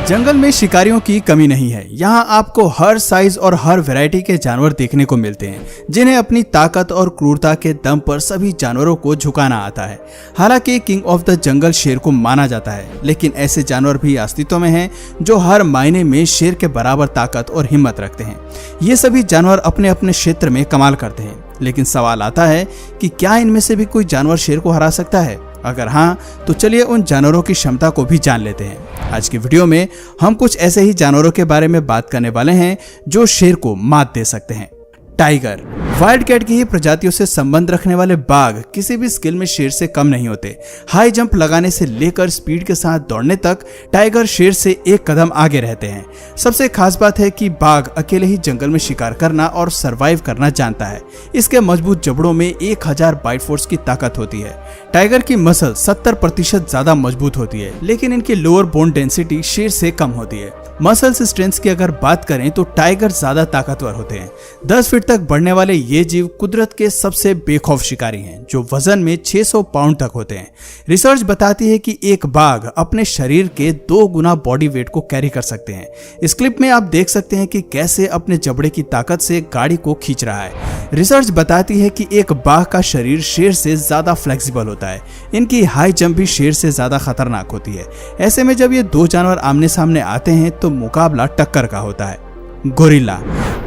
जंगल में शिकारियों की कमी नहीं है। यहाँ आपको हर साइज और हर वैरायटी के जानवर देखने को मिलते हैं, जिन्हें अपनी ताकत और क्रूरता के दम पर सभी जानवरों को झुकाना आता है। हालांकि किंग ऑफ द जंगल शेर को माना जाता है, लेकिन ऐसे जानवर भी अस्तित्व में हैं जो हर मायने में शेर के बराबर ताकत और हिम्मत रखते हैं। ये सभी जानवर अपने अपने क्षेत्र में कमाल करते हैं, लेकिन सवाल आता है कि क्या इनमें से भी कोई जानवर शेर को हरा सकता है? अगर हाँ, तो चलिए उन जानवरों की क्षमता को भी जान लेते हैं। आज की वीडियो में हम कुछ ऐसे ही जानवरों के बारे में बात करने वाले हैं जो शेर को मात दे सकते हैं। टाइगर। वाइल्ड कैट की ही प्रजातियों से संबंध रखने वाले बाघ किसी भी स्किल में शेर से कम नहीं होते। हाई जंप लगाने से लेकर स्पीड के साथ दौड़ने तक टाइगर शेर से एक कदम आगे रहते हैं। सबसे खास बात है कि बाघ अकेले ही जंगल में शिकार करना और सरवाइव करना जानता है। इसके मजबूत जबड़ों में 1000 बाइट फोर्स की ताकत होती है। टाइगर की मसल 70% ज्यादा मजबूत होती है, लेकिन इनकी लोअर बोन डेंसिटी शेर से कम होती है। मसल्स स्ट्रेंथ की अगर बात करें तो टाइगर ज्यादा ताकतवर होते हैं। 10 फीट तक बढ़ने वाले ये जीव कुदरत के सबसे बेखौफ शिकारी हैं, जो वजन में 600 पाउंड तक होते हैं। रिसर्च बताती है कि एक बाघ अपने शरीर के 2 गुना बॉडी वेट को कैरी कर सकते हैं। इस क्लिप में आप देख सकते हैं कि कैसे अपने जबड़े की ताकत से गाड़ी को खींच रहा है। रिसर्च बताती है कि एक बाघ का शरीर शेर से ज्यादा फ्लेक्सिबल होता है। इनकी हाई जंप भी शेर से ज्यादा खतरनाक होती है। ऐसे में जब ये 2 जानवर आमने सामने आते हैं तो मुकाबला टक्कर का होता है। गोरिल्ला।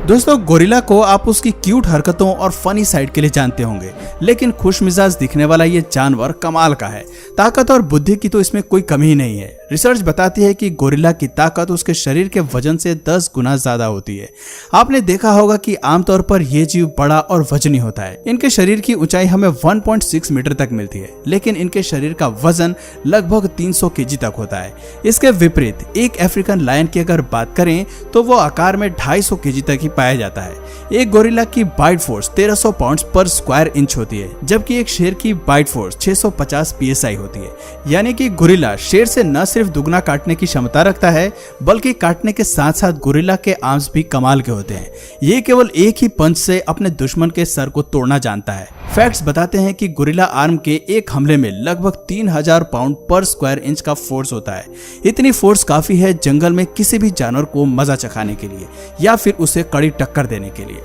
दोस्तों, गोरिल्ला को आप उसकी क्यूट हरकतों और फनी साइड के लिए जानते होंगे, लेकिन खुशमिजाज दिखने वाला ये जानवर कमाल का है। ताकत और बुद्धि की तो इसमें कोई कमी ही नहीं है। रिसर्च बताती है कि गोरिल्ला की ताकत उसके शरीर के वजन से 10 गुना ज्यादा होती है। आपने देखा होगा कि आमतौर पर यह जीव बड़ा और वजनी होता है। इनके शरीर की ऊंचाई हमें 1.6 मीटर तक मिलती है, लेकिन इनके शरीर का वजन लगभग 300 केजी तक होता है। इसके विपरीत एक अफ्रीकन लायन की अगर बात करें तो वो आकार में 250 केजी तक ही पाया जाता है। एक गोरिल्ला की बाइट फोर्स 1300 पाउंड पर स्क्वायर इंच होती है, जबकि एक शेर की बाइट फोर्स 650 psi होती है। यानी कि गोरिल्ला शेर से न सिर्फ दुगना काटने की क्षमता रखता है, बल्कि काटने के साथ साथ गोरिल्ला के आर्म्स भी कमाल के होते हैं। ये केवल एक ही पंच से अपने दुश्मन के सर को तोड़ना जानता है। फैक्ट्स बताते हैं कि गोरिल्ला आर्म के एक हमले में लगभग 3000 पाउंड पर स्क्वायर इंच का फोर्स होता है। इतनी फोर्स काफी है जंगल में किसी भी जानवर को मजा चखाने के लिए या फिर उसे कड़ी टक्कर देने के लिए।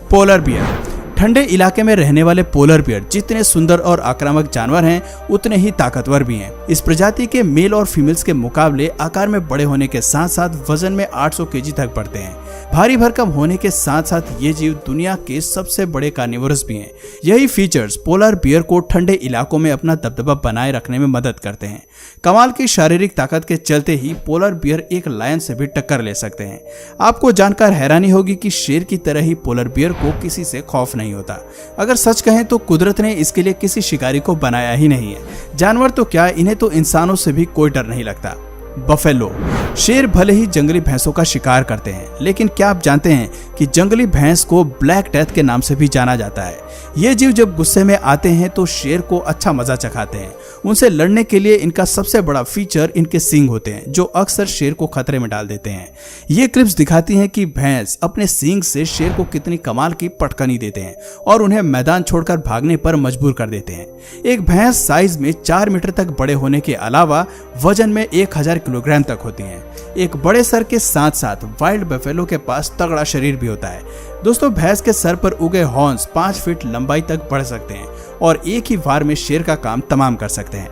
Polar bear. ठंडे इलाके में रहने वाले पोलर बियर जितने सुंदर और आक्रामक जानवर हैं, उतने ही ताकतवर भी हैं। इस प्रजाति के मेल और फीमेल्स के मुकाबले आकार में बड़े होने के साथ साथ वजन में 800 केजी तक बढ़ते हैं। भारी भरकम होने के साथ साथ ये जीव दुनिया के सबसे बड़े कार्निवोरस भी हैं। यही फीचर्स पोलर बियर को ठंडे इलाकों में अपना दबदबा बनाए रखने में मदद करते हैं। कमाल की शारीरिक ताकत के चलते ही पोलर बियर एक लायन से भी टक्कर ले सकते हैं। आपको जानकर हैरानी होगी कि शेर की तरह ही पोलर बियर को किसी से खौफ नहीं होता। अगर सच कहें तो कुदरत ने इसके लिए किसी शिकारी को बनाया ही नहीं है। जानवर तो क्या, इन्हें तो इंसानों से भी कोई डर नहीं लगता। बफेलो। शेर भले ही जंगली भैंसों का शिकार करते हैं, लेकिन क्या आप जानते हैं कि जंगली भैंस को ब्लैक डेथ के नाम से भी जाना जाता है। ये जीव जब गुस्से में आते हैं तो शेर को अच्छा मजा चखाते हैं। उनसे लड़ने के लिए इनका सबसे बड़ा फीचर इनके सींग होते हैं, जो अक्सर शेर को खतरे में डाल देते हैं। ये क्लिप्स दिखाती हैं कि भैंस अपने सींग से शेर को कितनी कमाल की पटकनी देते हैं और उन्हें मैदान छोड़कर भागने पर मजबूर कर देते हैं। एक भैंस साइज में 4 मीटर तक बड़े होने के अलावा वजन में 1000 किलोग्राम तक होती हैं। एक बड़े सर के साथ साथ वाइल्ड बफेलो के पास तगड़ा शरीर भी होता है। दोस्तों, भैंस के सर पर उगे हॉर्न्स 5 फीट लंबाई तक बढ़ सकते हैं और एक ही बार में शेर का काम तमाम कर सकते हैं।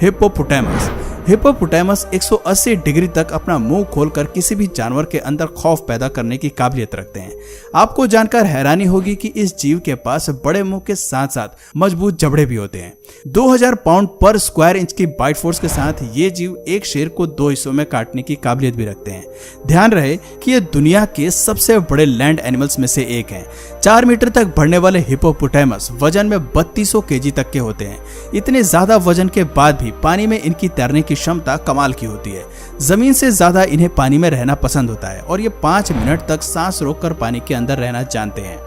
हिप्पोपोटामस। हिप्पोपोटामस 180 डिग्री तक अपना मुंह खोलकर किसी भी जानवर के अंदर खौफ पैदा करने की काबिलियत रखते हैं। आपको जानकर हैरानी होगी कि इस जीव के पास बड़े मुंह के साथ साथ मजबूत जबड़े भी होते हैं। 2000 पाउंड पर स्क्वायर इंच की बाइट फोर्स के साथ ये जीव एक शेर को 2 हिस्सों में काटने की काबिलियत भी रखते हैं। ध्यान रहे कि ये दुनिया के सबसे बड़े लैंड एनिमल्स में से एक है। 4 मीटर तक बढ़ने वाले हिप्पोपोटामस वजन में 3200 केजी तक के होते हैं। इतने ज्यादा वजन के बाद भी पानी में इनकी तैरने की क्षमता कमाल की होती है। जमीन से ज्यादा इन्हें पानी में रहना पसंद होता है और ये 5 मिनट तक सांस रोककर पानी के अंदर रहना जानते हैं।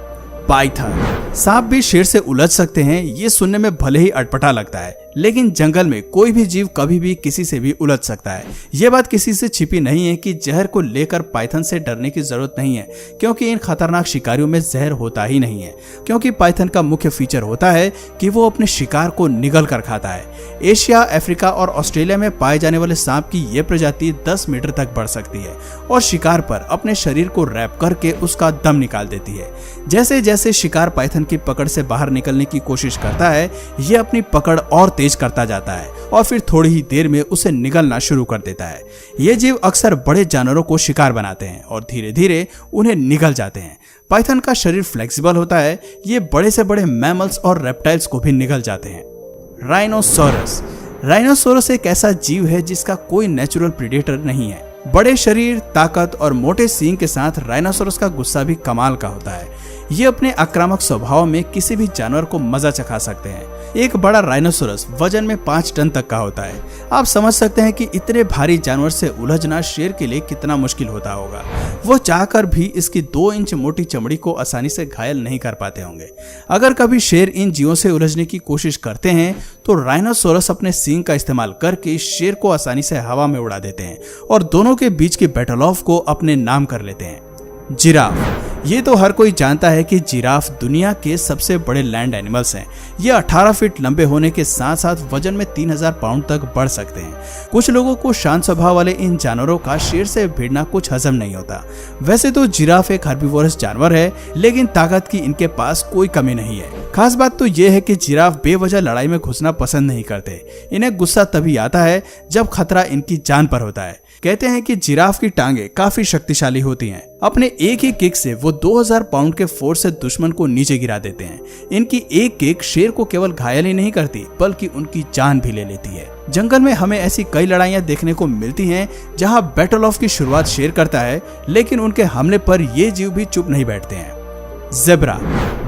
पाइथन। सांप भी शेर से उलझ सकते हैं, ये सुनने में भले ही अटपटा लगता है, लेकिन जंगल में कोई भी जीव कभी भी किसी से भी उलझ सकता है। ये बात किसी से छिपी नहीं है कि जहर को लेकर पाइथन से डरने की जरूरत नहीं है, क्योंकि इन खतरनाक शिकारियों में जहर होता ही नहीं है। क्योंकि पाइथन का मुख्य फीचर होता है कि वो अपने शिकार को निगल कर खाता है। एशिया, अफ्रीका और ऑस्ट्रेलिया में पाए जाने वाले सांप की यह प्रजाति 10 मीटर तक बढ़ सकती है और शिकार पर अपने शरीर को रैप करके उसका दम निकाल देती है। जैसे जैसे शिकार पाइथन की पकड़ से बाहर निकलने की कोशिश करता है, ये अपनी पकड़ और तेज करता जाता है और फिर थोड़ी ही देर में उसे निगलना शुरू कर देता है। ये जीव अक्सर बड़े जानवरों को शिकार बनाते हैं और धीरे धीरे उन्हें निगल जाते हैं। पाइथन का शरीर फ्लेक्सिबल होता है, ये बड़े से बड़े मैमल्स और रेप्टाइल्स को भी निगल जाते हैं। राइनोसोरस। राइनोसोरस एक ऐसा जीव है जिसका कोई नेचुरल प्रेडेटर नहीं है। बड़े शरीर, ताकत और मोटे सींग के साथ राइनोसोरस का गुस्सा भी कमाल का होता है। ये अपने आक्रामक स्वभाव में किसी भी जानवर को मजा चखा सकते हैं। एक बड़ा राइनोसोरस वजन में 5 टन तक का होता है। आप समझ सकते हैं कि इतने भारी जानवर से उलझना शेर के लिए कितना मुश्किल होता होगा। वो चाहकर भी इसकी 2 इंच मोटी चमड़ी को आसानी से घायल नहीं कर पाते होंगे। अगर कभी शेर इन जीवों से उलझने की कोशिश करते हैं तो राइनोसोरस अपने सींग का इस्तेमाल करके शेर को आसानी से हवा में उड़ा देते हैं और दोनों के बीच की बैटल ऑफ को अपने नाम कर लेते हैं। जिराफ। ये तो हर कोई जानता है कि जिराफ दुनिया के सबसे बड़े लैंड एनिमल्स हैं। ये 18 फीट लंबे होने के साथ साथ वजन में 3000 पाउंड तक बढ़ सकते हैं। कुछ लोगों को शांत स्वभाव वाले इन जानवरों का शेर से भिड़ना कुछ हजम नहीं होता। वैसे तो जिराफ एक हर्बीवोरस जानवर है, लेकिन ताकत की इनके पास कोई कमी नहीं है। खास बात तो ये है कि जिराफ बेवजह लड़ाई में घुसना पसंद नहीं करते। इन्हें गुस्सा तभी आता है जब खतरा इनकी जान पर होता है। कहते हैं कि जिराफ की टांगे काफी शक्तिशाली होती हैं। अपने एक ही किक से वो 2000 पाउंड के फोर्स से दुश्मन को नीचे गिरा देते हैं। इनकी एक किक शेर को केवल घायल ही नहीं करती, बल्कि उनकी जान भी ले लेती है। जंगल में हमें ऐसी कई लड़ाइयां देखने को मिलती हैं जहां बैटल ऑफ की शुरुआत शेर करता है, लेकिन उनके हमले पर ये जीव भी चुप नहीं बैठते हैं। Zebra.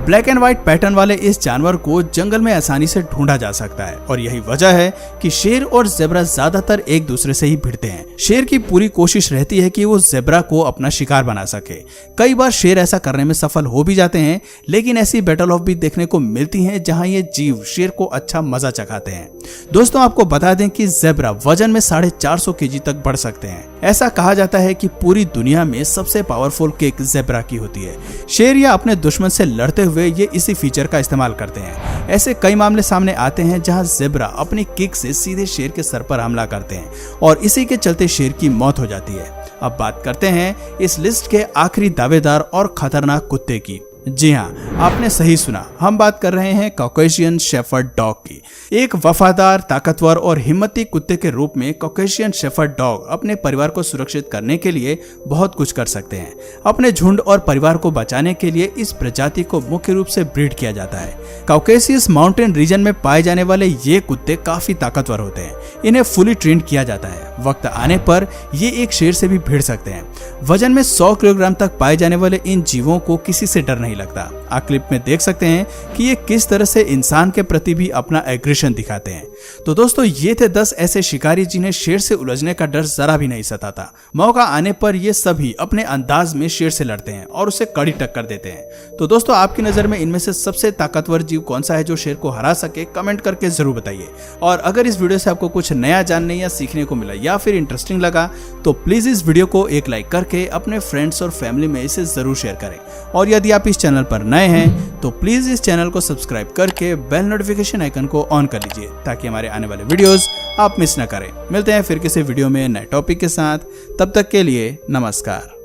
Black and white pattern वाले इस जानवर को जंगल में आसानी से ढूंढा जा सकता है और यही वजह है कि शेर और ज़ेब्रा ज्यादातर एक दूसरे से ही भिड़ते हैं। शेर की पूरी कोशिश रहती है कि वो ज़ेब्रा को अपना शिकार बना सके। कई बार शेर ऐसा करने में सफल हो भी जाते हैं, लेकिन ऐसी बैटल ऑफ भी देखने को मिलती हैं जहां ये जीव शेर को अच्छा मजा चखाते हैं। दोस्तों, आपको बता दें कि ज़ेब्रा वजन में 450 केजी तक बढ़ सकते हैं। ऐसा कहा जाता है कि पूरी दुनिया में सबसे पावरफुल किक ज़ेब्रा की होती है। शेर या अपने दुश्मन से लड़ते हुए ये इसी फीचर का इस्तेमाल करते हैं। ऐसे कई मामले सामने आते हैं जहां ज़ेब्रा अपनी किक से सीधे शेर के सर पर हमला करते हैं और इसी के चलते शेर की मौत हो जाती है। अब बात करते हैं इस लिस्ट के आखिरी दावेदार और खतरनाक कुत्ते की। जी हाँ, आपने सही सुना, हम बात कर रहे हैं कॉकेशियन शेफर्ड डॉग की। एक वफादार, ताकतवर और हिम्मती कुत्ते के रूप में कॉकेशियन शेफर्ड डॉग अपने परिवार को सुरक्षित करने के लिए बहुत कुछ कर सकते हैं। अपने झुंड और परिवार को बचाने के लिए इस प्रजाति को मुख्य रूप से ब्रीड किया जाता है। कॉकेशियस माउंटेन रीजन में पाए जाने वाले ये कुत्ते काफी ताकतवर होते हैं। इन्हें फुली ट्रेंड किया जाता है। वक्त आने पर ये एक शेर से भी भिड़ सकते हैं। वजन में 100 किलोग्राम तक पाए जाने वाले इन जीवों को किसी से डर नहीं लगता। आप क्लिप में देख सकते हैं कि ये किस तरह से इंसान के प्रति भी अपना एग्रेशन दिखाते हैं। तो दोस्तों, ये थे 10 ऐसे शिकारी जिन्हें शेर से उलझने का डर जरा भी नहीं सताता। मौका आने पर ये सभी अपने अंदाज में शेर से लड़ते हैं और उसे कड़ी टक्कर देते हैं। तो दोस्तों, आपकी नजर में इनमें से सबसे ताकतवर जीव कौन सा है जो शेर को हरा सके? कमेंट करके जरूर बताइए। और अगर इस वीडियो से आपको कुछ नया जानने या सीखने को मिला या फिर इंटरेस्टिंग लगा तो प्लीज इस वीडियो को एक लाइक करके अपने फ्रेंड्स और फैमिली में इसे जरूर शेयर करें। और यदि आप इस चैनल पर नए हैं तो प्लीज इस चैनल को सब्सक्राइब करके बेल नोटिफिकेशन आइकन को ऑन कर लीजिए ताकि हमारे आने वाले वीडियोस आप मिस ना करें। मिलते हैं फिर किसी वीडियो में नए टॉपिक के साथ। तब तक के लिए नमस्कार।